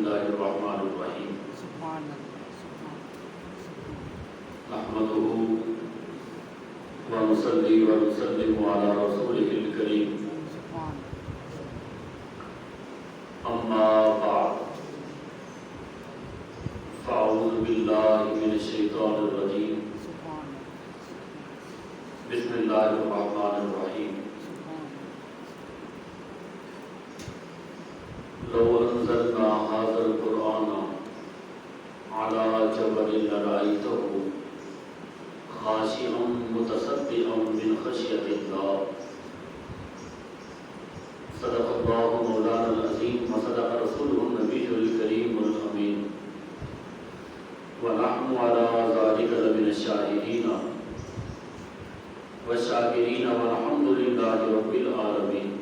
الله الرحمن الرحيم نحمده ونصلي ونسلم على رسوله الكريم أما بعد فأعوذ بالله من الشيطان الرجيم بسم الله الرحمن الرحيم لو أنزلنا هذا القرآن على جبل لرأيته خاشعا متصدعا من خشية الله صدق الله مولانا العظيم وصدق رسوله النبي الكريم الأمين ونحن على ذلك لمن الشاهدين والشاكرين والحمد لله رب العالمين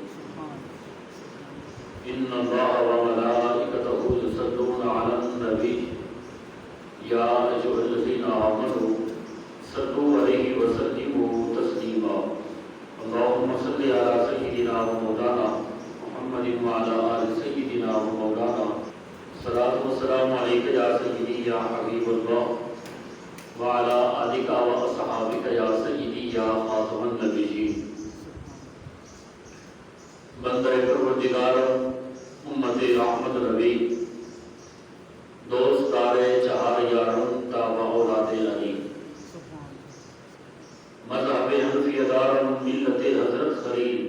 إن الله وملائكته يصلون على النبي يا أيها الذين آمنوا صلوا عليه وسلموا تسليما اللهم صل على سيدنا ومولانا محمد وعلى آل سيدنا ومولانا صلاة والسلام عليك يا سيدي يا حبيب الله وعلى آلك وأصحابك يا سيدي يا خاتم النبيين بندہ پروردگار امت رحمت نبی دوستار چہار یارم تابع اولاد علی مذہب حنفی دارم ملت حضرت خلیل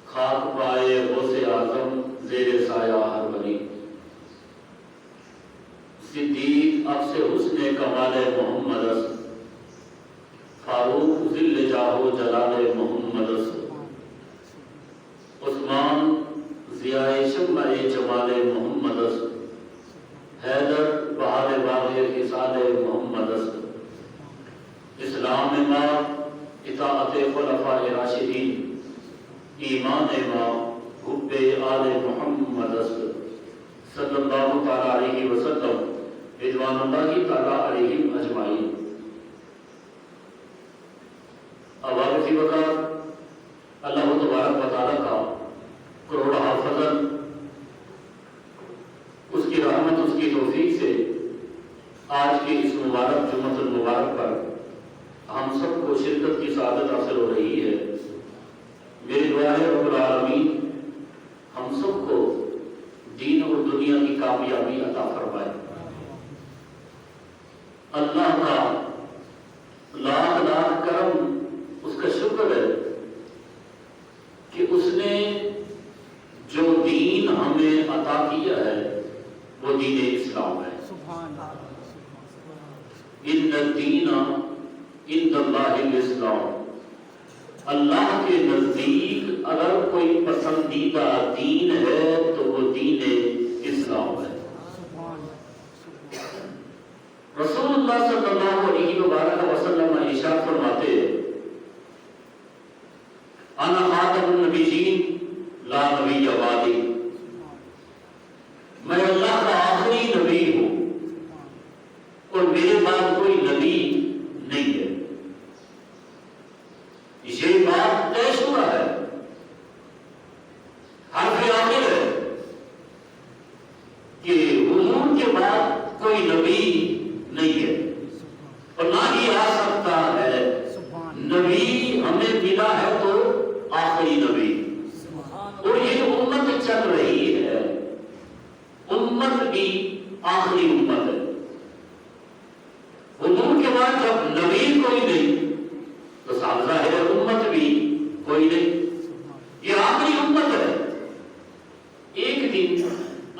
خاک پائے غوث اعظم زیر سایہ ہر ولی صدیق عکس حسن کمال محمد فاروق ذل جاہ جلال محمد عثمان ضیاء شمع جمال محمد حیدر بہار باغ خصال محمد اسلام ماں اطاعت خلفاء راشدین ایمان ماں حب آل محمد صلی اللہ تعالی علیہ وسلم رضوان اللہ تعالی علیہم اجمعین اواقفی وقت اللہ تبارک و تعالیٰ کا کروڑہ فضل اس کی رحمت اس کی توفیق سے آج کی اس مبارک جمعۃ المبارک پر ہم سب کو شرکت کی سعادت حاصل ہو رہی ہے میری دعا ہے رب العالمین ہم سب کو دین اور دنیا کی کامیابی عطا فرمائے اللہ کا لاکھ لاکھ کرم اس کا شکر ہے کہ اس نے جو دین ہمیں عطا کیا ہے وہ دین اسلام ہے ان الدین عند اللہ الاسلام اللہ کے نزدیک اگر کوئی پسندیدہ دین ہے تو وہ دین اسلام ہے رسول اللہ صلی اللہ علیہ وسلم ارشاد فرماتے انا خاتم النبیین لا نبی بعدی میں اللہ کا آخری نبی ہوں اور میرے بعد کوئی نبی نہیں ہے یہ بات طے شدہ ہے حرف آخر ہے کہ حضور کے بعد کوئی نبی نہیں ہے اور نہ ہی آ سکتا ہے نبی ہمیں ملا ہے تو آخری نبی اور یہ امت چل رہی ہے امت بھی آخری امت ہے حضور کے بعد جب نبی کوئی نہیں تو صاف ظاہر ہے امت بھی کوئی نہیں یہ آخری امت ہے ایک دن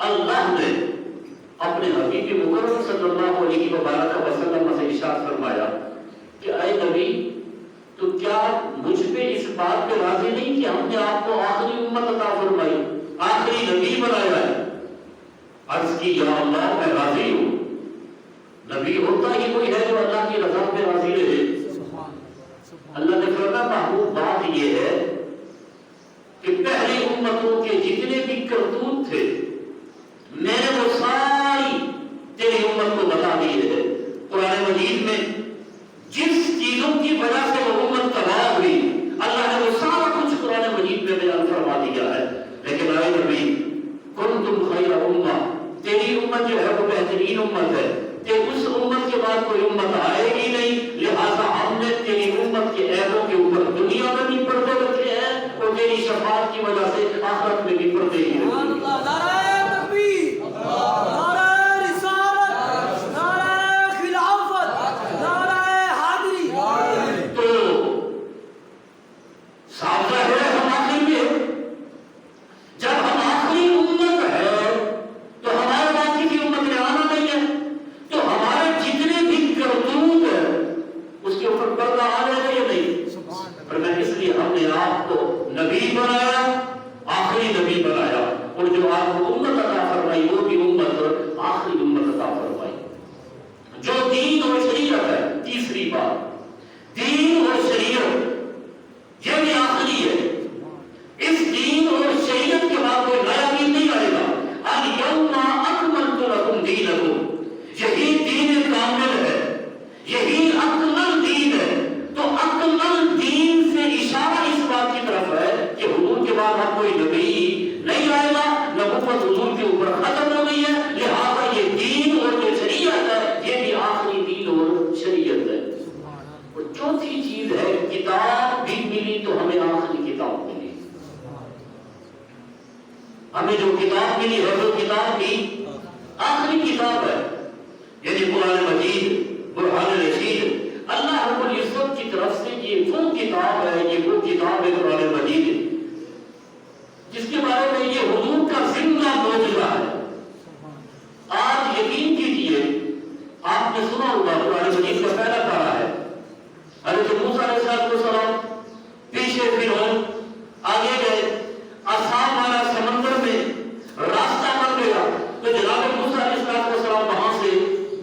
اللہ نے اپنے حبیب مکرم صلی اللہ علیہ وسلم سے ارشاد فرمایا کہ اے نبی تو کیا مجھ پہ اس بات پہ راضی نہیں کہ ہم نے آپ کو آخری امت عطا فرمائی آخری نبی بنایا ہے عرض کی یا اللہ میں راضی ہوں نبی ہوتا ہی کوئی ہے جو اللہ کی رضا پہ راضی رہے اللہ نے فرمایا محبوب بات یہ ہے کہ پہلی امتوں کے جتنے بھی کرتوت تھے میں نے وہ ساری تیری امت کو بتا دی ہے قرآن مجید میں جس چیزوں کی وجہ سے وہ امت تباہ ہوئی اللہ نے وہ سارا کچھ قرآن مجید میں بیان فرما دیا ہے لیکن اے نبی کنتم خیر امہ امت جو ہے وہ بہترین امت ہے کہ اس امت کے بعد کوئی امت آئے گی نہیں، لہذا ہم نے تیری امت کے عیبوں کے اوپر دنیا میں بھی پردے رکھے ہیں اور تیری شفاعت کی وجہ سے آخرت میں بھی پردے ہی رکھے ہیں۔ ہمیں جو کتاب ملی ہے وہ کتاب کی آخری کتاب ہے، یعنی قرآن مجید، برہان رشید۔ اللہ رب العزت کی طرف سے یہ وہ کتاب ہے، یہ وہ کتاب ہے قرآن مجید جس کے بارے میں یہ حضور کا زندہ معجزہ ہے۔ آج یقین کیجئے، آپ نے سنا ہوگا قرآن مجید کا پہلا پارہ ہے، حضرت موسیٰ علیہ السلام پیچھے فرعون، آگے گئے، آسام والا سمندر میں راستہ بن گیا تو جناب موسیٰ علیہ السلام وہاں سے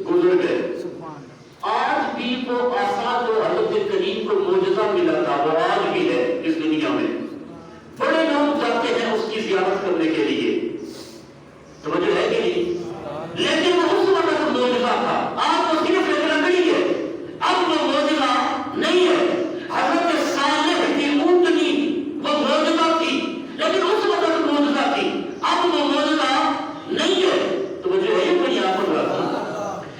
گزر گئے۔ آج بھی وہ آسا جو حضرت کریم کو معجزہ ملا تھا وہ آج بھی ہے اس دنیا میں، بڑے لوگ جاتے ہیں اس کی زیارت کرنے کے لیے، توجہ ہے کہ نہیں؟ لیکن وہ اس وقت معجزہ تھا، آج وہ صرف ایک لکڑی ہے، اب وہ معجزہ نہیں ہے۔ حضرت صالح کی اونٹنی وہ معجزہ تھی، لیکن اس وقت معجزہ تھی، اب وہ معجزہ نہیں ہے۔ توجہ ہے یہ بڑی آپ کو،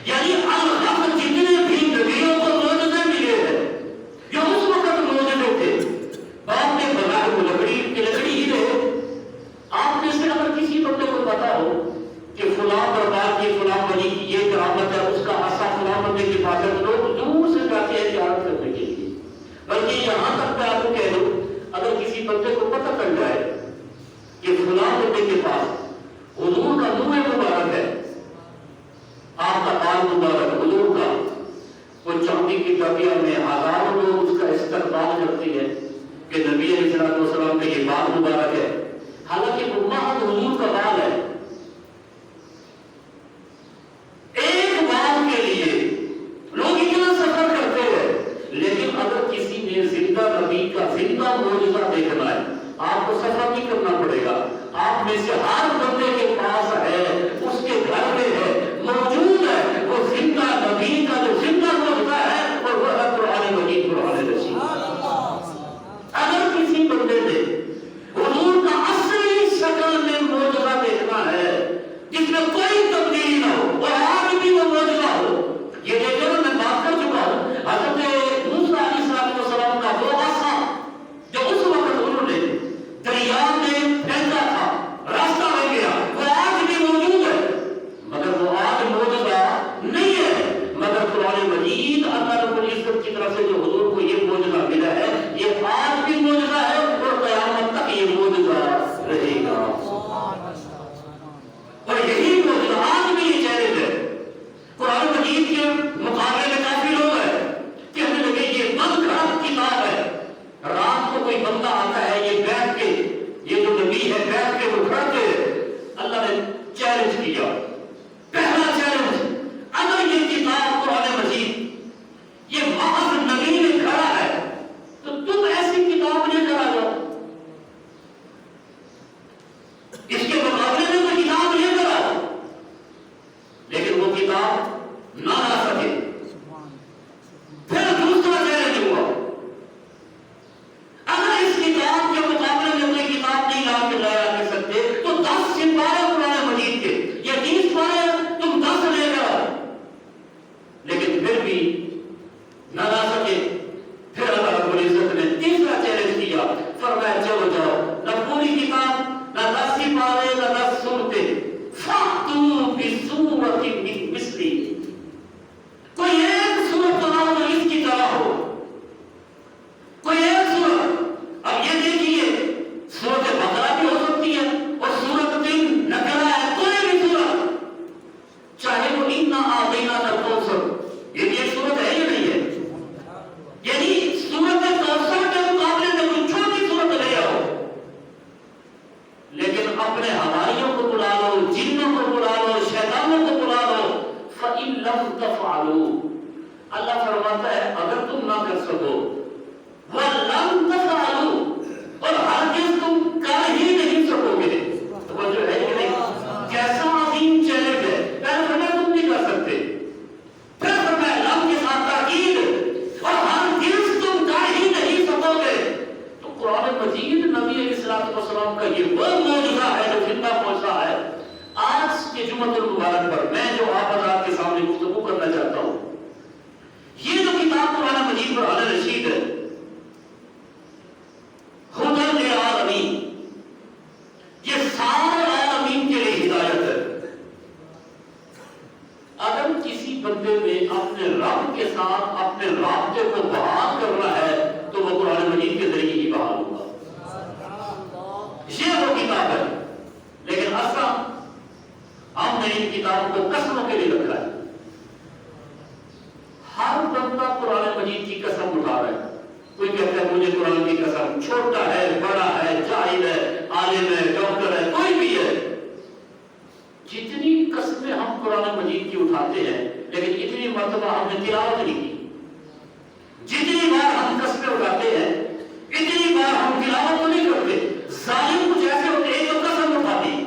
یعنی الحق جتنے بھی نبیوں کو معجزے ملے ہیں جو اس وقت معجزے تھے، بعد میں بغیر وہ لکڑی ہی رہے۔ آپ میں سے اگر کسی بندے کو پتا ہو کہ فلاں دربار کی فلاں ولی کی یہ کرامت ہے، اس کا عصا فلاں بندے کے پاس ہے، تو لوگ دور سے جاتے ہیں زیارت کرنے کے لیے۔ بلکہ یہاں تک میں آپ کو کہہ دوں، اگر کسی بندے کو پتہ چل جائے کہ فلاں بندے کے پاس حضور کا منہ مبارک ہے، آپ کا بال مبارک حضور کا، وہ چاندی کی ڈبیا میں ہزاروں لوگ اس کا استقبال کرتے ہیں کہ نبی علیہ السلام کا یہ بال مبارک ہے، حالانکہ وہ محض حضور کا بال ہے۔ ایک بال کے لیے لوگ اتنا سفر کرتے ہیں، لیکن اگر کسی نے زندہ نبی کا زندہ معجزہ دیکھنا ہے، آپ کو سفر نہیں کرنا پڑے گا، آپ میں سے ہر بندے کے پاس ہے، اس کے گھر میں ہے، موجود ہے، وہ زندہ نبی کا جو زندہ معجزہ ہے اور وہ ہے قرآن مجید، قرآن رشید۔ اگر کسی بندے نے حضور کا اصلی شکل میں معجزہ دیکھنا ہے جس میں کوئی تبدیلی نہ ہو اور آج بھی وہ معجزہ ہو، یہ دیکھو میں بات کر چکا ہوں، حضرت موسیٰ علیہ السلام کا وہ عصا جو اس وقت انہوں نے دریا میں پھینکا تھا، راستہ بن گیا، وہ آج بھی موجود ہے، مگر وہ آج معجزہ نہیں ہے، مگر قرآن مجید اللہ رب العزت کی طرف سے جو حضور کو یہ معجزہ ملا ہے، یہ آج بھی معجزہ ہے اور قیامت تک یہ معجزہ رہے گا، اور یہی معجزہ آج بھی یہ چیلنج ہے۔ قرآن مجید کے مقابلے میں کافی لوگ ہیں کہنے لگے یہ بند خراب کتاب ہے، رات کو کوئی بندہ آتا ہے، یہ بیٹھ کے، یہ جو نبی ہے بیٹھ کے وہ کھڑتے ہیں۔ اللہ نے چیلنج کیا، پہلا چیلنج، اگر یہ کتاب قرآن مجید یہ محض نبی میں کھڑا ہے تو تم ایسی کتاب لے کر آ جاؤ، اس کے مقابلے میں کوئی کتاب لے کر آؤ، لیکن وہ کتاب نہ لا سکے۔ پھر دوسرا چیلنج ہوا، اگر اس کتاب کے مقابلے میں کوئی کتاب نہیں لا کے لایا کر سکتے تو 10 سپارے قرآن مجید کے، یا 30 لم تفعلوا، اللہ فرماتا ہے اگر تم نہ کر سکو، وَلَمْ تَفْعَلُوا، اور ہرگز تم کر ہی نہیں سکو گے. تو جو ہے کہ نہیں، کیسا عظیم چیلنج ہے. پہلے فرمایا تم نہیں کر سکتے، پھر فرمایا لم کے ساتھ تاکید، اور ہرگز تم کر ہی نہیں سکو گے. تو قرآن مجید نبی علیہ السلام کا یہ وہ معجزہ ہے جو زندہ پہنچا ہے. آج کے جمعۃ المبارک پر میں جو آپ حضرات کے سامنے گفتگو کرنا چاہتا ہوں، یہ جو کتاب قرآن مجید پر علی رشید ہے، ہدی للعالمین، یہ سارے عالمین کے لیے ہدایت ہے. اگر کسی بندے میں اپنے رب کے ساتھ اپنے رابطے کو بحال کرنا ہے تو وہ قرآن مجید کے ذریعے ہی بحال ہوگا. یہ وہ کتاب ہے. لیکن اصلا ہم نے ان کتابوں کو قسموں کے لیے رکھا ہے. ہر بندہ قرآن مجید کی قسم اٹھا رہا ہے. کوئی کہتا ہے مجھے قرآن کی قسم، چھوٹا ہے، بڑا ہے، جاہل ہے، عالم ہے، ڈاکٹر ہے، کوئی بھی ہے. جتنی قسمیں ہم قرآن مجید کی اٹھاتے ہیں، لیکن اتنی مرتبہ ہم نے تلاوت نہیں کی. جتنی بار ہم قسمیں اٹھاتے ہیں اتنی بار ہم تلاوت تو نہیں کرتے. ظالم کچھ ایسے ہوتے ہیں جو قسم اٹھاتی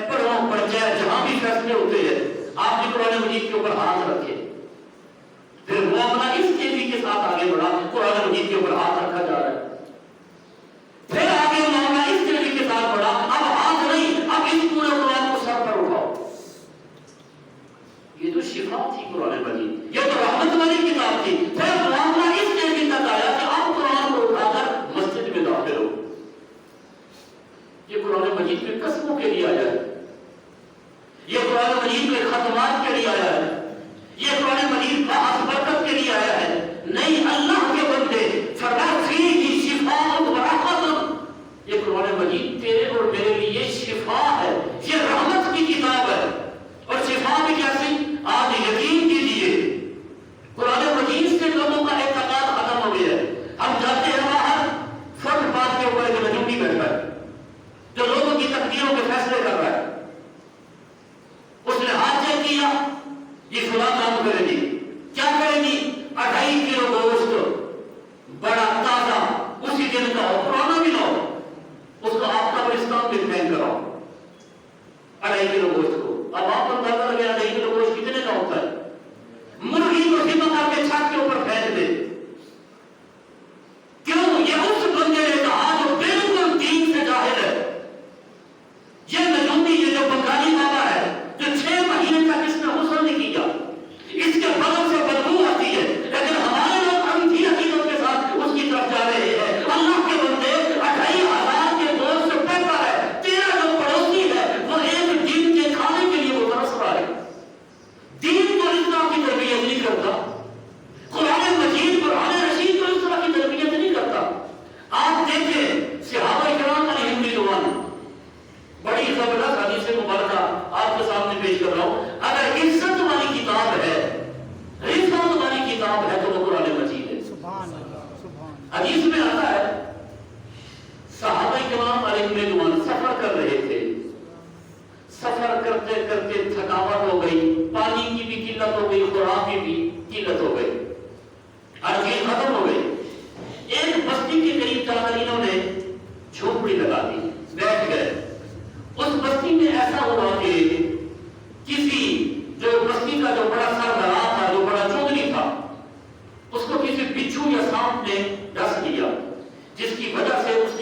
پڑھو پڑھ جائے، جہاں بھی فیصلے ہوتے ہیں آپ کی قرآن مجید کے اوپر ہاتھ رکھے. پھر معاملہ اس تیزی کے ساتھ آگے بڑھا، قرآن مجید کے اوپر ہاتھ رکھا جا رہا ہے. پھر آگے معاملہ اس تیزی کے ساتھ بڑھا، اب ہاتھ نہیں، اب اس پورے قرآن کو سر پر اٹھاؤ. یہ تو شفا تھی قرآن مجید، یہ تو رحمت والی کتاب تھی. پھر معاملہ اس تیزی تک آیا کہ اب قرآن کو اٹھا کر مسجد میں داخل ہو. یہ قرآن مجید میں قسموں کے لیے آیا ہے، یہ قرآن مجید میں ختمات کے لیے آیا ہے، یہ قرآن مجید بحث برکت کے لیے آیا ہے. نہیں اللہ کے بندے فرمایا فیہ شفاء و رحمت، یہ قرآن مجید تیرے اور میرے لیے شفا ہے، یہ رحمت کی کتاب ہے. اور شفا بھی کیسی؟ آج یقین کیجیے قرآن مجید سے لوگوں کا اعتقاد ختم ہو گیا ہے. ہم جاتے ہیں باہر، فٹ پاتھ کے اوپر ایک نجومی بیٹھا ہے جو لوگوں کی تقدیروں کے فیصلے کر رہا ہے. اس نے ہاتھ چیک کیا، یہ فلاں کام کرے گی، کیا کرے گی؟ 2.5 کلو گوشت بڑا تازہ اسی دن کا ہو، پرانا بھی نہ ہو، اس کو آپ کا قبرستان میں پھینک کراؤ 2.5 کلو گوشت کو. اب آپ کو اندازہ لگے 2.5 کلو گوشت کتنے کا ہوتا ہے. مرغی کو ذبح کر کے چھت کے اوپر پھینک دے. کیوں؟ یہ اس بندے نے کہا جو بالکل دین سے جاہل ہے. یہ نجومی، یہ جو بنگالی بابا ہے جو 6 مہینے تک اس نے غسل نہیں کیا، اس کے بدن سے بدبو آتی ہے، لیکن ہمارے لوگ انتھی عقیدت کے ساتھ اس کی طرف جا رہے ہیں. اللہ کے بندے 2,500 کے گوشت سے بہتر ہے. تیرا جو پڑوسی ہے وہ ایک دن کے کھانے کے لیے وہ ترس رہا ہے. دین تو اس طرح کی تربیت نہیں کرتا، قرآن مجید قرآن رشید تو اس طرح کی تربیت نہیں کرتا. آپ دیکھیں صحابہ کرام علیہم رضوان، بڑی زبردست حدیث مبارکہ آپ کے سامنے پیش کر رہا ہوں. اگر عزت والی کتاب ہے، عزت والی کتاب ہے تو وہ قرآن مجید ہے. حدیث میں آتا ہے صحابہ کرام علیہم رضوان سفر کر رہے تھے. سفر کرتے کرتے تھکاوٹ ہو گئی، پانی کی بھی قلت ہو گئی، خوراک کی بھی قلت ہو گئی، ہر چیز ختم ہو گئی. ایک بستی کے قریب جا کر انہوں نے جھوپڑی لگا دی، بیٹھ گئے. اس بستی میں ایسا ہوا کہ کسی جو بستی کا جو بڑا سردار تھا، جو بڑا چودھری تھا، اس کو کسی بچھو یا سانپ نے ڈس لیا، جس کی وجہ سے اس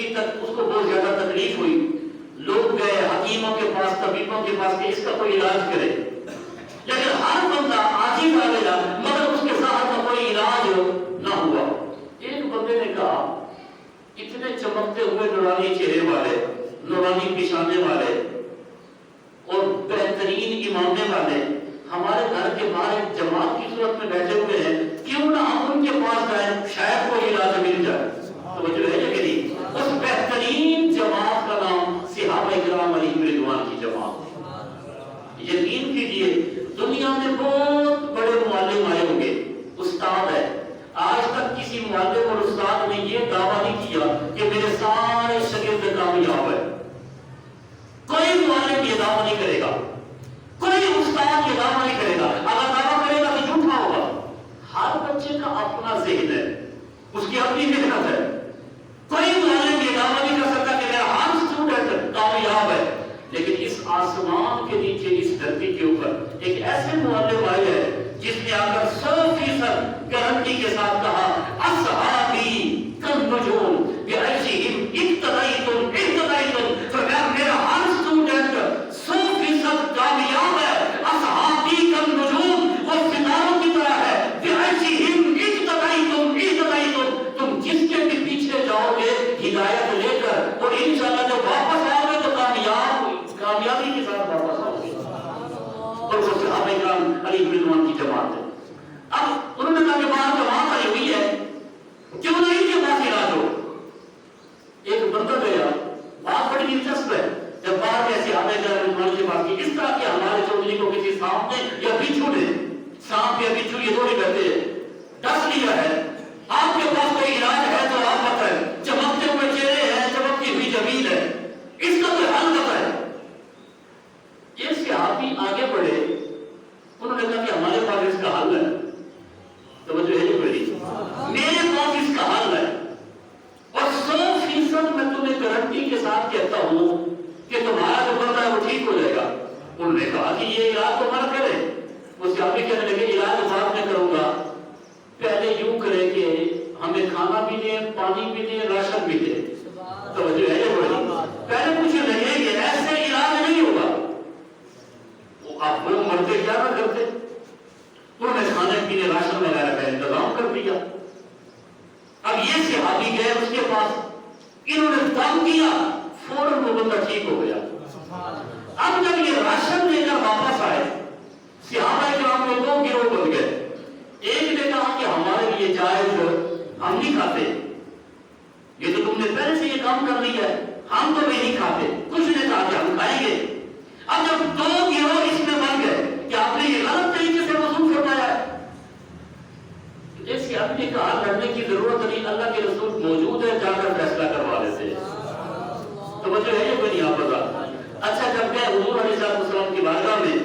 کو بہت زیادہ تکلیف ہوئی. لوگ گئے حکیموں کے پاس، طبیبوں کے پاس کہ اس کا کوئی علاج کرے، لیکن ہر بندہ عاجز آ گیا، مگر اس کے ساتھ کا کوئی علاج نہ ہوا. ایک بندے نے کہا اتنے چمکتے ہوئے نورانی چہرے والے، نورانی پیشانے والے اور بہترین امامے والے ہمارے گھر کے باہر ایک جماعت کی صورت میں بیٹھے ہوئے ہیں، کیوں نہ ہم ان کے پاس جائیں، شاید کوئی علاج مل جائے. توجہ ہے کہ نہیں؟ اس بہترین جماعت کا نام صحابہ کرام علیہم رضوان کی جماعت. یقین کیجئے دنیا میں بہت بڑے معلم آئے ہوں گے، استاد ہے، آج تک کسی معلم اور استاد نے یہ دعویٰ نہیں کیا کہ میرے سارے شاگرد کامیاب ہے. کوئی معلم یہ دعویٰ نہیں کرے گا، کوئی استاد یہ دعویٰ نہیں کرے گا. آسمان کے نیچے اس دھرتی کے اوپر ایک ایسے معلم آئے ہیں جس نے آ کر 100% گارنٹی کے ساتھ کہا اصحابی کالنجوم بعیشہم اقتدیتم فرمایا میرا ہر اسٹوڈنٹ 100% کامیاب ہے. اصحابی کالنجوم وہ ستاروں کی طرح ہے. بعیشہم اقتدیتم تم جس کے بھی پیچھے جاؤ گے ہدایت لے کر اور انشاءاللہ جب واپس آؤ گے تو کامیابی کے ساتھ واپس آؤ گے. اور وہ صحابہ کرام علی بن رضوان کی جماعت ہے. اب انہوں نے کہا کہ باہر جماعت آئی ہوئی ہے کیوں نہ ان کے پاس علاج ہو. ایک بندہ گیا بات بڑی دلچسپ ہے. جب باہر کے صحابہ کرام رضوان کے پاس کی اس طرح کہ ہمارے چودھری کو کسی سانپ نے یا بچھو نے سانپ یا بچھو یہ دو ہی کہتے ہیں ڈس لیا ہے آپ کے پاس کوئی علاج ہے تو آپ بتائیں. چمکتے ہوئے چہرے ہیں چمکتی ہوئی زمین ہے اس کا کوئی حل بتائیں. یہ صحابی آگے بڑھے انہوں نے کہا کہ ہمارے پاس اس کا حل ہے. توجہ ہے میری میرے پاس اس کا حل ہے اور 100% میں تمہیں گارنٹی کے ساتھ کہتا ہوں کہ تمہارا جو بندہ ہے وہ ٹھیک ہو جائے گا. انہوں نے کہا کہ یہ علاج تو مت کرے. وہ صحابی کہنے لگے علاج بعد میں کروں گا پہلے یوں کرے کہ ہمیں کھانا بھی دیں پانی بھی دیں راشن بھی دیں. توجہ ہے پہلے کچھ لگے کہ ایسے علاج نہیں ہوگا. آپ وہ مرتے کیا نہ کرتے انہوں نے کھانے پینے راشن وغیرہ کا انتظام کر دیا. اب یہ صحابی گئے اس کے پاس انہوں نے دم کیا فوراً وہ بندہ ٹھیک ہو گیا. اب جب یہ راشن لے کر واپس آئے صحابہ کرام میں دو گروہ بن گئے. ایک نے کہا کہ ہمارے لیے جائز ہم نہیں کھاتے یہ تو تم نے پہلے سے یہ کام کر لیا ہے ہم تو بھی نہیں کھاتے. کچھ نے کہا کہ ہم کھائیں گے. اب جب دو گروہ اس میں بن گئے کہ آپ نے یہ غلط طریقے سے وصول فرمایا ہے جیسے آپ نے کہا لڑنے کی ضرورت نہیں اللہ کے رسول موجود ہے جا کر فیصلہ کروا لیتے. توجہ ہے یہ کوئی نہیں آپ بتا. اچھا جب گئے حضور علیہ السلام کی بارگاہ میں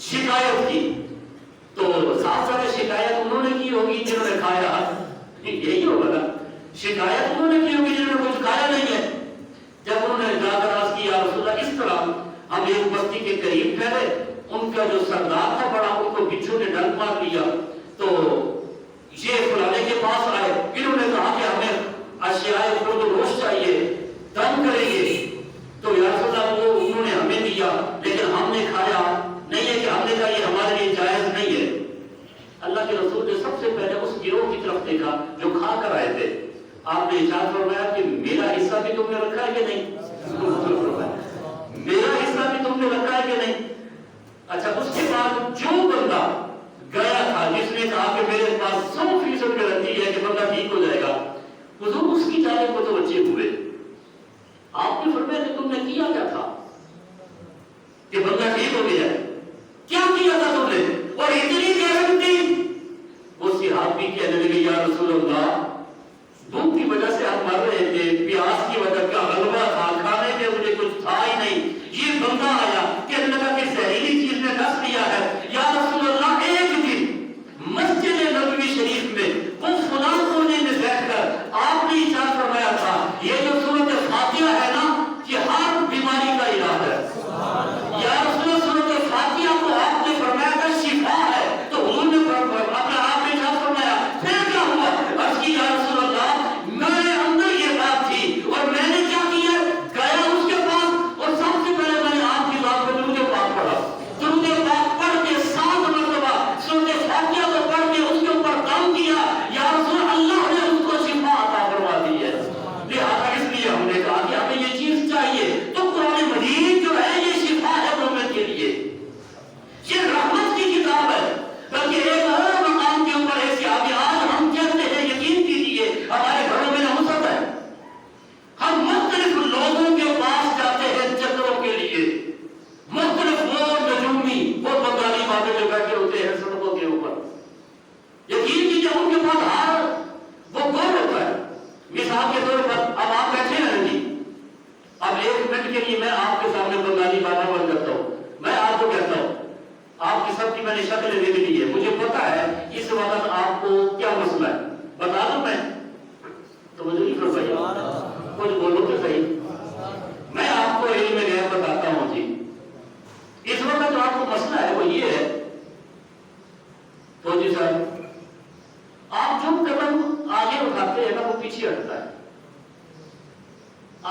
شکایت کی تو ساتھ ساتھ شکایت انہوں نے کی ہوگی جنہوں نے کھایا یہی ہوگا نا. شکایت انہوں نے کی ہوگی جنہوں نے کچھ کھایا نہیں ہے. جب انہوں نے جا کر عرض کیا رسول اللہ اس طرح ہم ایک بستی کے قریب ٹھہرے ان کا جو سردار تھا بڑا ان کو بچھو نے ڈنک مار لیا تو یہ فلانے کے پاس آئے. انہوں نے کہا کہ ہمیں اشیاء خود روش چاہیے دم کریں گے تو یا رسول اللہ وہ انہوں نے ہمیں دیا لیکن ہم نے کھایا نہیں ہے کہ ہم نے کہا یہ ہمارے لیے جائز نہیں ہے. اللہ کے رسول نے سب سے پہلے اس گروہ کی طرف دیکھا جو کھا کر آئے تھے. آپ نے ارشاد فرمایا کہ میرا حصہ بھی تم نے رکھا ہے کہ نہیں میرا حصہ بھی تم نے رکھا ہے کہ نہیں. اچھا اس کے بعد جو بندہ گیا تھا جس نے کہا کہ میرے پاس 100% گارنٹی ہے کہ بندہ ٹھیک ہو جائے گا حضور اس کی جانب متوجہ ہوئے. آپ نے فرمایا کہ تم نے کیا کیا تھا کہ بندہ ٹھیک ہو گیا کیا کیا تھا تم نے اور اتنی گارنٹی. وہ صحابی کہنے لگے یا رسول اللہ بھوک کی وجہ سے ہم مر رہے تھے پیاس کی وجہ کا غلبہ تھا کھانے کے مجھے کچھ تھا ہی نہیں. یہ بندہ آیا کہنے لگا کہ زہریلی چیز نے ڈس لیا ہے یا رسول اللہ. ایک دن مسجد نبوی شریف میں وہ فلاں کونے میں بیٹھ کر آپ نے ارشاد فرمایا تھا یہ جو سورۃ فاتحہ ہے نا کہ ہر بیماری کا علاج ہے. یا رسول اللہ سورۃ فاتحہ کو آپ نے فرمایا تھا شفا ہے تو حضور نے اپنے آپ نے ارشاد فرمایا پھر کیا ہوا. عرض کی یا رسول اللہ میرے اندر یہ بات تھی اور میں نے کیا کیا گیا اس کے پاس اور سب سے پہلے میں نے آپ کی بات پہ درود پاک پڑھا. درود پاک پڑھ کے 7 مرتبہ سورۃ فاتحہ کو پڑھ کے اس کے اوپر دم کیا. یا رسول اللہ نے اس کو شفا عطا فرما دی ہے. لہٰذا اس لیے ہم نے کہا کہ ہمیں یہ چیز چاہیے تو قرآن مجید جو ہے یہ شفا ہے مومن کے لیے. یہ رحمت کی کتاب ہے. بلکہ ایک اور مقام کے اوپر ایسی آگے آج ہم کہتے ہیں یقین کیجیے ہمارے گھروں میں نحوست ہے. ہم مختلف لوگوں کے پاس جاتے ہیں چکروں کے لیے. مختلف وہ نجومی وہ بنگالی باتیں جو بیٹھے ہوتے ہیں سڑکوں کے اوپر یقین کیجیے ان کے پاس ہار وہ گول ہوتا ہے. مثال کے طور پر اب آپ بیٹھے ہیں جی اب 1 منٹ کے لیے میں آپ کے سامنے بنگالی بابا بن کرتا ہوں. میں آپ کو کہتا ہوں آپ کی سب کی میں نے شکل دیکھ لی ہے مجھے پتا ہے اس وقت آپ کو کیا مسئلہ ہے بتا دوں میں تو مجھے نہیں فرمائیے کچھ بولو تو صحیح. میں آپ کو علم غیب بتاتا ہوں جی مسئلہ ہے وہ یہ ہے فوجی صاحب، آپ جو قدم آگے اٹھاتے ہیں نا وہ پیچھے ہٹتا ہے.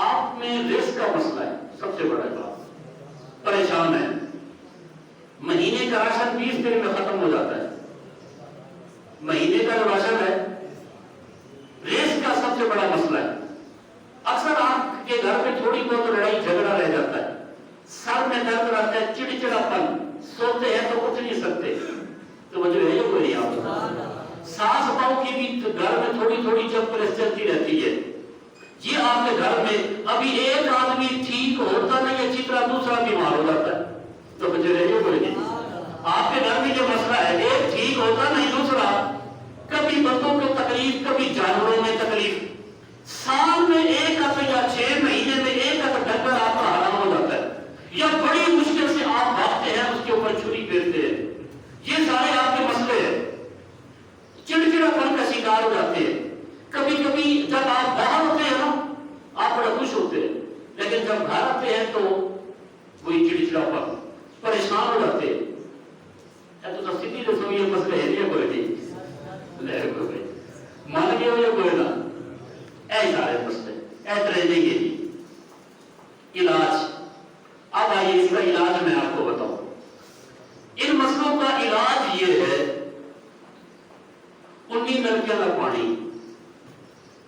آپ میں رزق کا مسئلہ ہے سب سے بڑا بات. پریشان ہے، مہینے کا راشن 20 دن میں ختم ہو جاتا ہے. مہینے کا جو راشن ہے، رزق کا سب سے بڑا مسئلہ ہے. اکثر آپ کے گھر میں تھوڑی بہت لڑائی جھگڑا رہ جاتا ہے، سر میں درد رہتا ہے، چڑچڑاپن، سوتے ہیں تو اٹھ نہیں سکتے. تو مجھے یہ کوئی نہیں آپ ساس بہو کی بھی گھر میں تھوڑی تھوڑی چپرس چلتی رہتی ہے. یہ آپ کے گھر میں ابھی ایک آدمی ٹھیک ہوتا نہیں اچھی طرح، دوسرا بیمار ہو جاتا ہے. تو مجھے یہ کوئی نہیں. آپ کے گھر میں جو مسئلہ ہے، ایک ٹھیک ہوتا نہیں دوسرا، کبھی بندوں کو تکلیف کبھی جانوروں میں تکلیف. سال میں ایک ہفتے یا 6 مہینے میں ایک ہفتے ڈنگر آپ کا حرام ہو جاتا ہے، یا بڑی مشکل سے آپ بھاگتے ہیں اس کے اوپر چھری پھیرتے ہیں. یہ سارے آپ کے مسئلے ہیں. چڑچڑاپن کا شکار ہو جاتے ہیں. کبھی کبھی جب آپ باہر ہوتے ہیں نا آپ بڑا خوش ہوتے ہیں، لیکن جب گھر آتے ہیں تو وہی چڑچڑاپن، پریشان ہو جاتے ہیں. تو سیدھی دسو یہ مسئلے ہے یا کوئی نہیں؟ مان گئے ہو یا کوئی نہ؟ اے سارے مسئلے اے ترجیح جی. علاج، اب آئیے اس کا علاج میں آپ کو بتاؤں. ان مسئلوں کا علاج یہ ہے، 19 نلکیاں کا پانی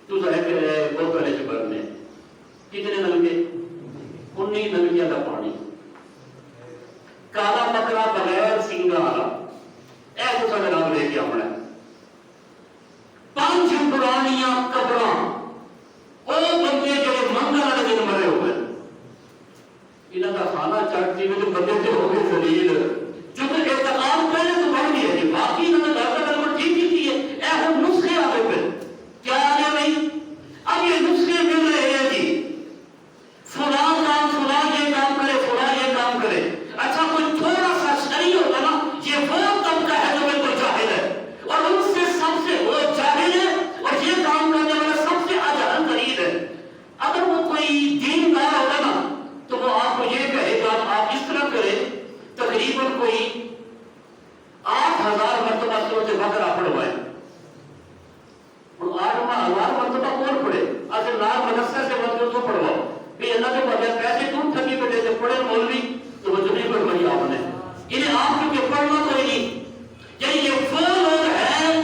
تو بوتل چ بھرنے. کتنے نلکے؟ 19 نلکیاں کا پانی. کالا پتلا بغیر سنگا والا ایسا سا جناب لے کے آنا. 5 پرانیاں قبراں، وہ بندے جو منگل والے دن مرے ہوئے انہوں کا کھانا چڑھتی میں جو بندے تھے ہو گئے ذلیل. چونکہ اعتقاد پہلے تو بڑھ گیا جی، باقی انہوں نے گھر کا گھر ٹھیک کی تھی. ایسے نسخے آ گئے پھر کیا آ گیا بھائی؟ اب یہ نسخے مل رہے ہیں جی، فلاں کام فلاں یہ کام کرے، فلاں یہ کام کرے. اچھا کوئی تھوڑا سا شرعی ہوگا نا، یہ وہ طبقہ ہے جو بالکل جاہل ہے، اور ان سے سب سے وہ جاہل ہے اور یہ کام کرنے والا سب سے اجہل ترین ہے. اگر وہ کوئی دیندار ہوگا نا تو وہ آپ کو یہ کہے گا آپ اس طرح کریں. تقریباً کوئی 8000 مرتبہ سورۃ بقرہ پڑھوائے. اور 8000 مرتبہ کون پڑھے؟ اصل نار مدرسہ سے مطلب تو پڑھواؤ کہ اللہ کے بغیر پیسے کیوں ٹھگی پہ دیتے پڑھے مولوی تو وہ جو نہیں پڑھوائی آپ نے. انہیں آپ کیونکہ پڑھنا کوئی نہیں. یعنی یہ وہ لوگ ہیں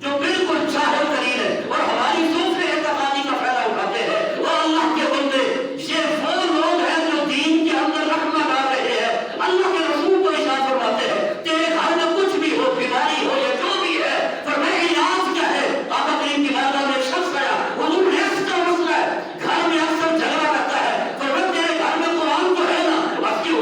جو بالکل جاہل ترین ہے اور ہماری دوسرے اعتقادی کا فائدہ اٹھاتے ہیں. اور اللہ کے بندے، یہ وہ لوگ ہیں جو دین کے اندر رحمت ڈال رہے ہیں. اللہ کے رسول کو ارشاد فرماتے ہیں تیرے گھر میں کچھ بھی ہو، بیماری ہو یا جو بھی ہے، پر میں علاج کیا ہے؟ آقا کریم کی بارگاہ میں ایک شخص آیا، حضور رزق کا مسئلہ ہے، گھر میں اکثر جھگڑا رہتا ہے، پر میں تیرے گھر میں قرآن تو ہے نا، اس کی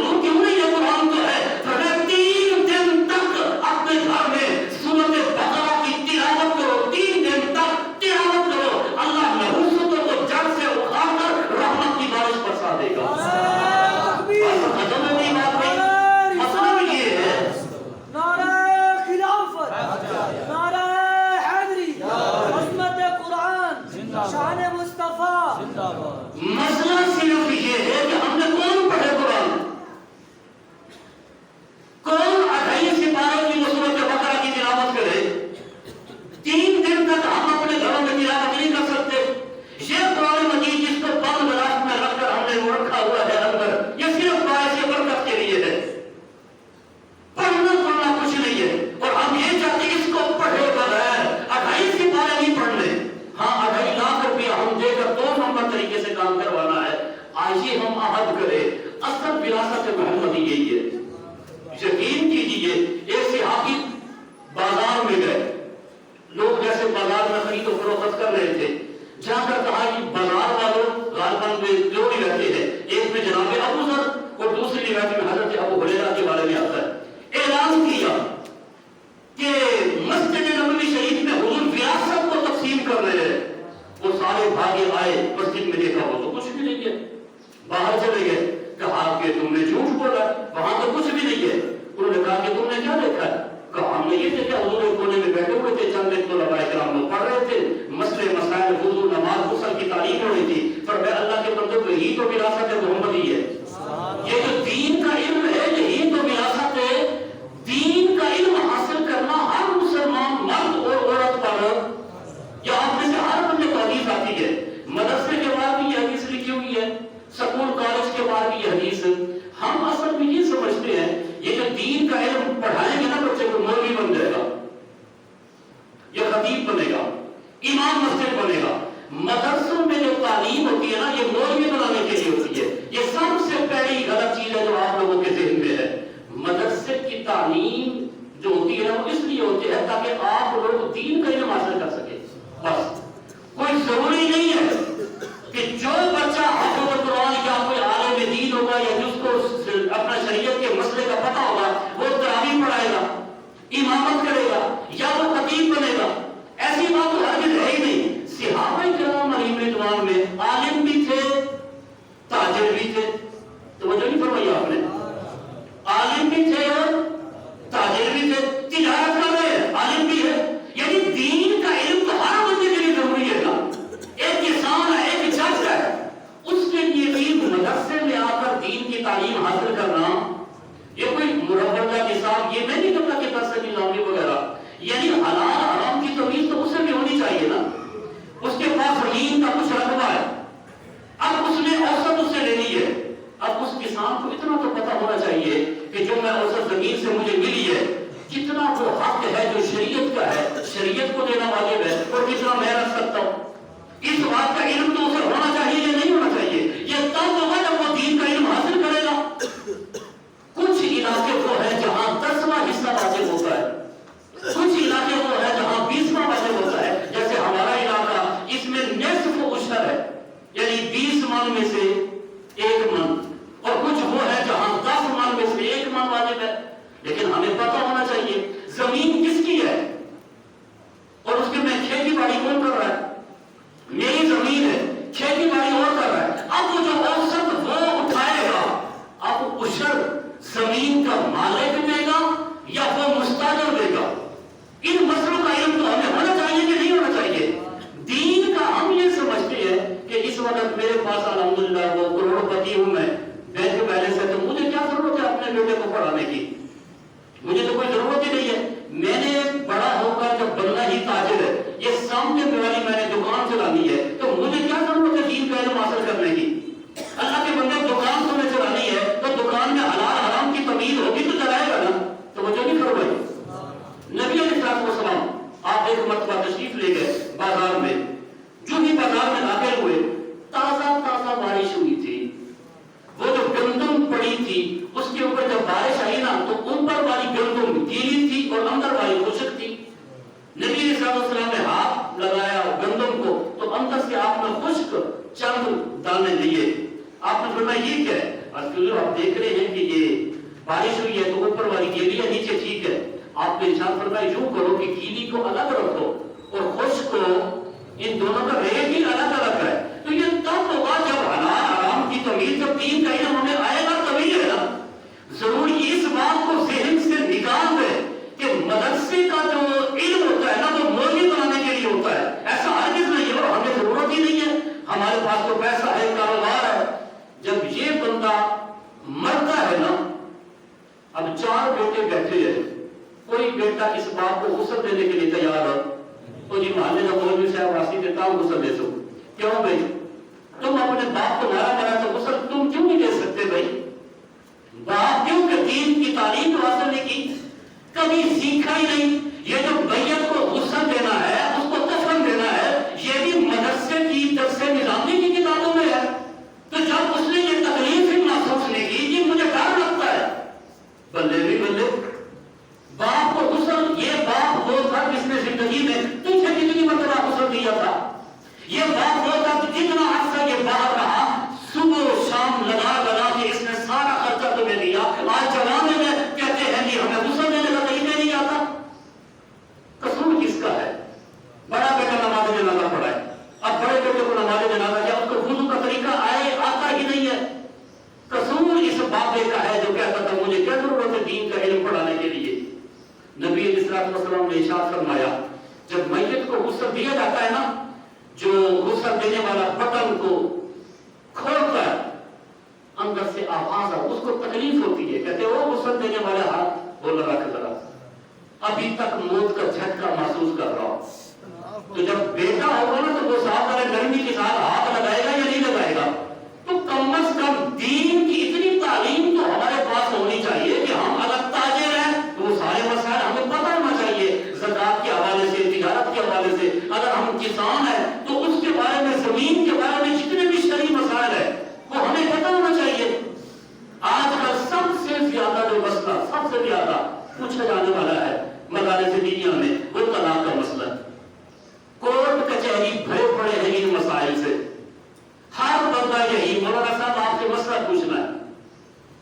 لیے ہوتے ہیں تاکہ آپ لوگ دین کا علم حاصل کر سکیں. بس کوئی ضروری نہیں ہے کہ جو بچہ حافظ قرآن یا کوئی عالم دین ہوگا یا جس کو اپنا شریعت کے مسئلے کا پتہ ہوگا وہ تراویح پڑھائے گا, امامت کرے گا یا وہ خطیب بنے گا. ایسی بات تو ہرگز ہے ہی نہیں. صحابہ کرام علیہم رضوان میں عالم بھی تھے, تاجر بھی تھے. توجہ نہیں فرمائی آپ نے؟ عالم بھی تھے اور تاجر بھی تھے. تجارت کر رہے ہیں, عالم بھی ہے. یعنی دین کا علم تو ہر بندے کے لیے ضروری ہے نا. ایک کسان ہے, ایک جج ہے, اس کے لیے بھی مدرسے میں آ کر دین کی تعلیم حاصل کرنا یہ کوئی مربع نصاب یہ میں نہیں کہتا کہ درس نظامی وغیرہ, یعنی حلال حرام کی تمیز تو اسے بھی ہونی چاہیے نا. اس کے پاس زمین کا کچھ رقبہ ہے, اب اس نے اوسط اس سے لینی ہے. اب اس کسان کو اتنا تو پتہ ہونا چاہیے کہ جو میں اوسط زمین سے مجھے ملی ہے کتنا وہ حق ہے جو شریعت کا ہے, شریعت کو دینا واجب ہے, اور کتنا میں رکھ سکتا ہوں. اس بات کا علم تو اسے ہونا چاہیے یا نہیں ہونا چاہیے؟ یہ تب ہوگا جب وہ دین کا علم حاصل کرے گا. کچھ علاقے وہ ہیں جہاں 10واں حصہ واجب ہوتا ہے, کچھ علاقے وہ ہیں جہاں 20واں واجب ہوتا ہے. جیسے ہمارا علاقہ, اس میں نصف عشر ہے, یعنی 20 من میں سے 1 من, اور کچھ وہ ہے جہاں 10 من میں سے 1 من واجب ہے. لیکن ہمیں پتہ ہونا چاہیے زمین کس کی ہے اور اس کے میں کھیتی باڑی کون کر رہا ہے. میری زمین ہے, کھیتی باڑی اور کر رہا ہے. اب وہ جو اوسط وہ اٹھائے گا, اب عشر زمین کا مالک دے گا یا وہ مستاجر دے گا. ان مسئلوں کا علم تو ہمیں ہونا چاہیے کہ نہیں ہونا چاہیے. دین کا ہم یہ سمجھتے ہیں کہ اس وقت میرے پاس الحمدللہ وہ کروڑ پتی ہوں, میں بینک بیلنس ہے, تو مجھے کیا ضرورت ہے اپنے بیٹے کو پڑھانے کی؟ مجھے تو کوئی ضرورت ہی نہیں ہے. میں نے بڑا ہو کر جب بننا ہی تاجر ہے, یہ سامنے والی میں نے دکان چلانی ہے, تو مجھے کیا ضرورت ہے دین کا علم حاصل کرنے کی؟ اللہ کے بندے دکان تمہیں چلانی ہے تو دکان میں حلال حرام کی تمیز ہوگی تو چلائے گا نا. تو وہ جو نہیں فرمائی. نبی علیہ السلام آپ ایک مرتبہ تشریف لے گئے بازار میں, جو ہی بازار میں داخل ہوئے تازہ تازہ بارش ہوئی تھی. وہ جو گندم پڑی تھی اس کے اوپر جب بارش آئی نا تو اوپر والی گندم گیلی تھی اور اندر والی خشک تھی. نبی علیہ السلام نے ہاتھ لگایا گندم کو تو اندر سے آپ نے خشک چند دانے لیے. آپ نے فرمایا یہ کیا ہے؟ آپ دیکھ رہے ہیں کہ یہ بارش ہوئی ہے تو اوپر والی گیلی ہے, نیچے ٹھیک ہے. آپ نے ارشاد فرمایا یوں کرو کہ گیلی کو الگ رکھو اور خشک کو, ان دونوں کا ریٹ ہی الگ الگ ہے. تو یہ تب ہوگا جب حلال حرام کی تمیز, جب دین کا علم ہمیں آئے گا تبھی ہے نا. ضرور اس بات کو ذہن سے نکال دے کہ مدرسے کا جو علم ہوتا ہے نا وہ مولوی بنانے کے لیے ہوتا ہے. ایسا ہرگز نہیں ہے, اور ہمیں ضرورت ہی نہیں ہے. ہمارے پاس تو پیسہ ہے, کاروبار ہے. جب یہ بندہ مرتا ہے نا, اب 4 بیٹے بیٹھے ہیں, کوئی بیٹا اس باپ کو غسل دینے کے لیے تیار ہے تو جی محلے کا مولوی صاحب واسطے دیتا ہوں غسل دے سکو. کیوں بھائی تم اپنے باپ کو مارا مارا تو غسل تم کیوں نہیں دے سکتے بھائی؟ باپ کیوں کہ دین کی تعلیم تو حاصل نہیں کی, کبھی سیکھا ہی نہیں. یہ جو بیت کو غسل دینا ہے, اس کو کفن دینا ہے, یہ بھی مدرسے کی درس نظامی کی کتابوں میں ہے. تو جب اس نے یہ تکلیف ہی محسوس نہیں کی, یہ مجھے ڈر لگتا ہے. بلے بھی بلے, باپ کو غسل, یہ باپ وہ تھا جس نے زندگی میں تجھے کتنی مرتبہ غسل دیا تھا. یہ باپ وہ تھا جتنا عرصہ یہ باہر رہا, صبح و شام لگا لگا کے اس نے سارا خرچہ تمہیں دیا. آج جوان میں کہتے ہیں کہ ہمیں غسل دینے کا طریقہ نہیں آتا. قصور کس کا ہے؟ بڑا بیٹا نماز جنازہ پڑھا ہے, اب بڑے بیٹے کو نماز جنازہ کیا اس کو وضو کا طریقہ آتا ہی نہیں ہے. قصور اس بابے کا ہے جو کہتا تھا مجھے کیا ضرورت ہے دین کا علم پڑھانے کے لیے. نبی علیہ السلام نے ارشاد فرمایا جب میت کو غسل دیا جاتا ہے نا, جو غسل دینے والا بٹن کو کھولتا ہے اندر سے آواز آ, اس کو تکلیف ہوتی ہے. کہتے وہ غسل دینے والا ہاتھ بول رہا کہ ذرا ابھی تک موت کا جھٹکا محسوس کر رہا ہوں. تو جب بیٹا ہوگا نا تو وہ صاحب والے نرمی کے ساتھ ہاتھ لگائے گا یا نہیں لگائے گا؟ تو کم از کم دین کی اتنی تعلیم تو ہمارے پاس ہونی چاہیے کہ ہم اگر تاجر ہیں تو وہ سارے مسائل ہمیں پتہ ہونا چاہیے. زکات کے حوالے سے, تجارت کے حوالے سے, اگر ہم کسان ہیں تو اس کے بارے میں, زمین کے بارے میں جتنے بھی شرعی مسائل ہیں وہ ہمیں پتہ ہونا چاہیے. آج کل سب سے زیادہ جو مسئلہ سب سے زیادہ پوچھا جانے والا ہے مدارس دینیا میں، وہ طلاق کا مسئلہ۔ کورٹ کچہری بھرے پڑے ہیں ان مسائل سے، ہر بندہ یہی مولانا صاحب آپ سے مسئلہ پوچھنا ہے،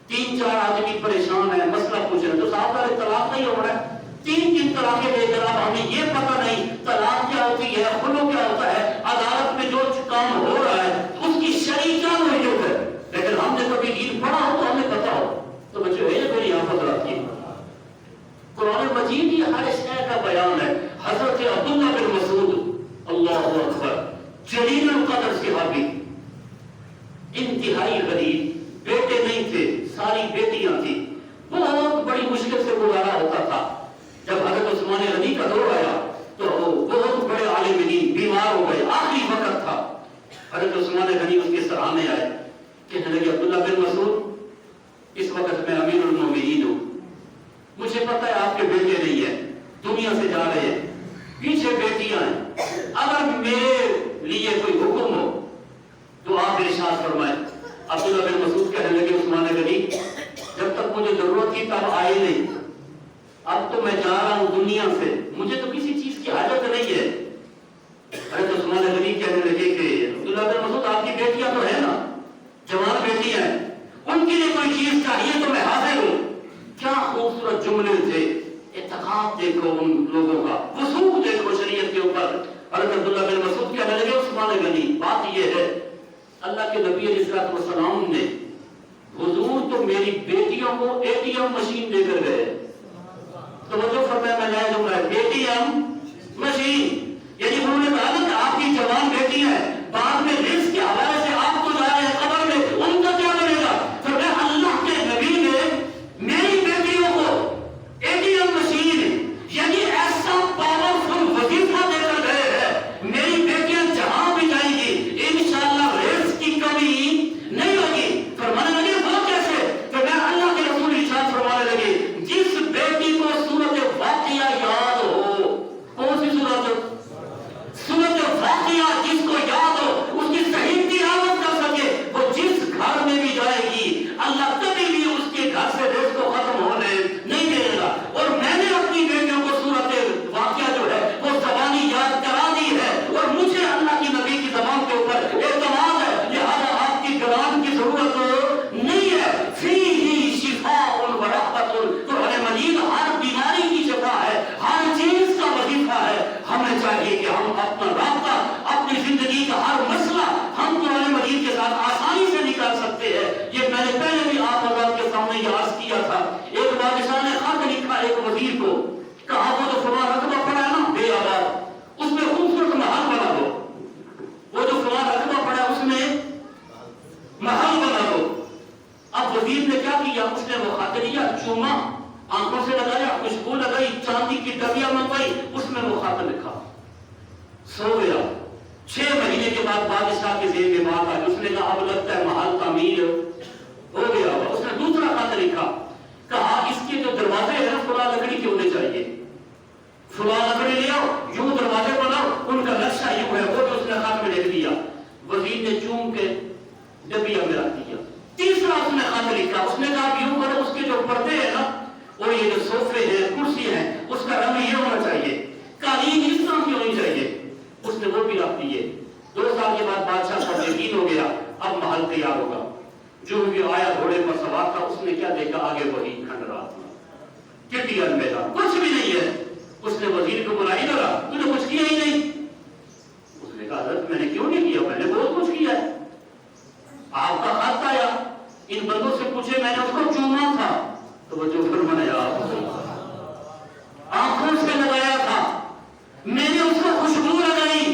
3-4 آدمی پریشان ہے مسئلہ پوچھ رہے تو صاحب کا طلاق نہیں ہو رہا ہے، 3 طلاقیں لے کر اب ہمیں یہ پتہ نہیں طلاق کیا ہوتی ہے، خلو کیا ہوتا ہے، عدالت میں جو کام ہو رہا ہے اس کی شرعی کیا نوعیت ہے، لیکن ہم نے کبھی دین پڑھا ہو تو ہمیں پتا ہو۔ تو بچوں یہ میری یہاں پر رکھیے، قرآن مجید یہ ہر شے کا بیان ہے۔ حضرت عبداللہ بن مسعود، اللہ اکبر، جلیل القدر صحابی، انتہائی غریب، بیٹے نہیں تھے، ساری بیٹیاں تھیں، بہت بڑی مشکل سے گزارا ہوتا تھا۔ جب حضرت عثمان غنی کا دور آیا تو بہت بڑے عالم دین بیمار ہو گئے، آخری وقت تھا، حضرت عثمان غنی اس کے سرانے آئے، کہنے لگے عبداللہ بن مسعود اس وقت میں امیر المومنین ہوں، مجھے پتہ ہے آپ کے بیٹے نہیں ہیں، دنیا سے جا رہے ہیں، پیچھے بیٹیاں ہیں، اگر میرے لیے کوئی حکم ہو تو آپ ارشاد فرمائیں۔ عبداللہ بن مسعود کہنے لگے عثمان غنی جب تک مجھے ضرورت تھی تب آئے نہیں، اب تو میں جا رہا ہوں دنیا سے، مجھے تو کسی چیز کی حاجت نہیں ہے۔ حضرت عثمان غنی کہنے لگے کہ عبداللہ بن مسعود آپ کی بیٹیاں تو ہیں نا، جوان بیٹیاں ہیں، ان کے لیے کوئی چیز چاہیے تو میں حاضر ہوں۔ کیا خوبصورت جملے تھے، اعتقاد دیکھو ان لوگوں کا، وثوق دیکھو شریعت کے اوپر۔ حضرت عبداللہ بن مسعود کہنے لگے عثمان غنی بات یہ ہے، اللہ کے نبی علیہ السلام نے حضور تو میری بیٹیوں کو ATM مشین دے کر گئے، توجہ فرمایا، میں نیا جملہ ہے ATM مشین، یعنی انہوں نے کہا کہ آپ کی جوان بیٹی ہے، بعد میں رزق کے حوالے سے آپ تو جا رہے ہیں قبر میں، ان کا کیا بنے گا؟ فرمایا اللہ کے نبی نے میری بیٹیوں کو ATM مشین یعنی ایسا پاورفل وظیفہ دے کر گئے ہیں، میری بیٹیاں جہاں بھی جائیں گی انشاءاللہ رزق کی کمی نہیں ہوگی۔ فرمانے لگے وہ کیسے؟ فرمایا اللہ کے رسول ارشاد فرمانے لگے جس بیٹی کو سورۃ واقعہ یاد ہو، کون سی سورۃ؟ سورۃ واقعہ جس کو یاد ہو، اس کی صحیح تلاوت کر سکے، وہ جس گھر میں بھی جائے گی اللہ کبھی بھی اس کے گھر سے رزق کو ختم ہونے نہیں دے گا۔ اور میں نے اپنی بیٹیوں کو سورۃ واقعہ جو ہے وہ زبانی یاد کرا دی ہے، اور مجھے اللہ کی نبی کی زبان کے اوپر اعتماد ہے، لہذا آپ کی گران کی ضرورت نہیں ہے۔ فیہ شفاء و رحمت، قرآن مجید ہر بیماری کی شفا ہے، ہر چیز کا وظیفہ ہے۔ ہمیں چاہیے کہ ہم اپنا رابطہ، اپنی زندگی کا ہر مسئلہ ہم قرآن مجید کے ساتھ آسانی سے نکال سکتے ہیں۔ یہ میں نے پہلے بھی آپ حضرات کے سامنے یہ عرض کیا تھا، ایک بادشاہ نے خط لکھا ایک وزیر کو، کہا وہ جو فلاں رقبہ پڑا ہے نا بے آباد، اس میں خوبصورت محل بنا دو، وہ جو فلاں رقبہ پڑا ہے اس میں محل بنا دو۔ اب وزیر نے کیا کیا، اس نے وہ خط لیا، چوما، آنکھوں سے لگایا، خوشبو لگائی، چاندی کی ڈبیا منگوائی، اس میں وہ خط لکھا، سو گیا۔ 6 مہینے کے بعد بادشاہ کے ذہن میں بات آئی، اس نے کہا اب لگتا ہے محل تعمیر ہو گیا ہوا۔ اس نے دوسرا خط لکھا، کہا اس کے جو دروازے ہیں فلاں لکڑی کے ہونے چاہیے، فلاں لکڑی لے آؤ، یوں دروازے بناؤ، ان کا نقشہ یوں ہے، وہ جو اس نے خط میں لکھ دیا۔ وزیر نے چوم کے ڈبیا میں رکھ دیا۔ تیسرا اس نے خط لکھا، اس نے کہا یوں کرو، اس کے جو پردے ہیں نا اور یہ جو صوفے ہیں کرسی ہیں اس کا رنگ یہ ہونا چاہیے، قالین اس طرح کی ہونی چاہیے، اس نے وہ بھی رکھ دیے۔ 2 سال کے بعد بادشاہ پر یقین ہو گیا اب محل تیار ہوگا۔ جو بھی آیا گھوڑے پر سوار تھا، اس نے کیا دیکھا، آگے وہی کھنڈرات چٹی میدان، کچھ بھی نہیں ہے۔ اس نے وزیر کو بلائی، لگا تو نے کچھ کیا ہی نہیں۔ اس نے کہا حضرت میں نے کیوں نہیں کیا، میں نے بہت کچھ کیا ہے، آپ کا خط آیا، ان بندوں سے پوچھے میں نے اس کو چوما تھا، تو وہ جو فرمایا آنکھوں سے لگایا تھا، میں نے اس کو خوشبو لگائی۔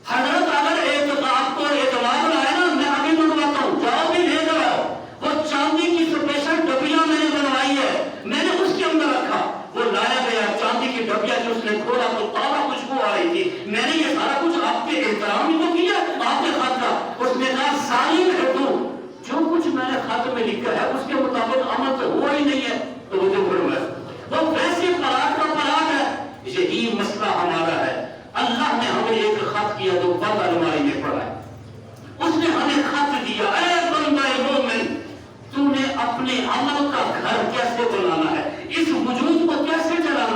حضرت اگر آپ کو اعتماد نہ ہے نا، میں ابھی منگواتا ہوں، جاؤ بھی لے کر آؤ۔ وہ چاندی کی اسپیشل ڈبیا میں نے بنوائی ہے، میں نے اس کے اندر رکھا، وہ لایا گیا چاندی کی ڈبیا، جو اس نے کھولا تو تازہ خوشبو آ رہی تھی۔ میں نے یہ سارا کچھ آپ کے احترام ہی تو کیا آپ کے خط کا۔ اس نے کہا ظالم ہے تو، جو کچھ میں نے خط میں لکھا ہے اس کے مطابق عمل تو ہوا ہی نہیں ہے۔ تو وہ جو فرمایا وہ ویسے پراٹ کا پراٹ ہے۔ یہی مسئلہ ہمارا ہے، اللہ نے ہمیں ایک خط کیا جو بند الماری میں پڑا ہے، اس نے ہمیں خط دیا، اے بندہ مومن تو نے اپنے عمل کا گھر کیسے بنانا ہے، اس وجود کو کیسے چلانا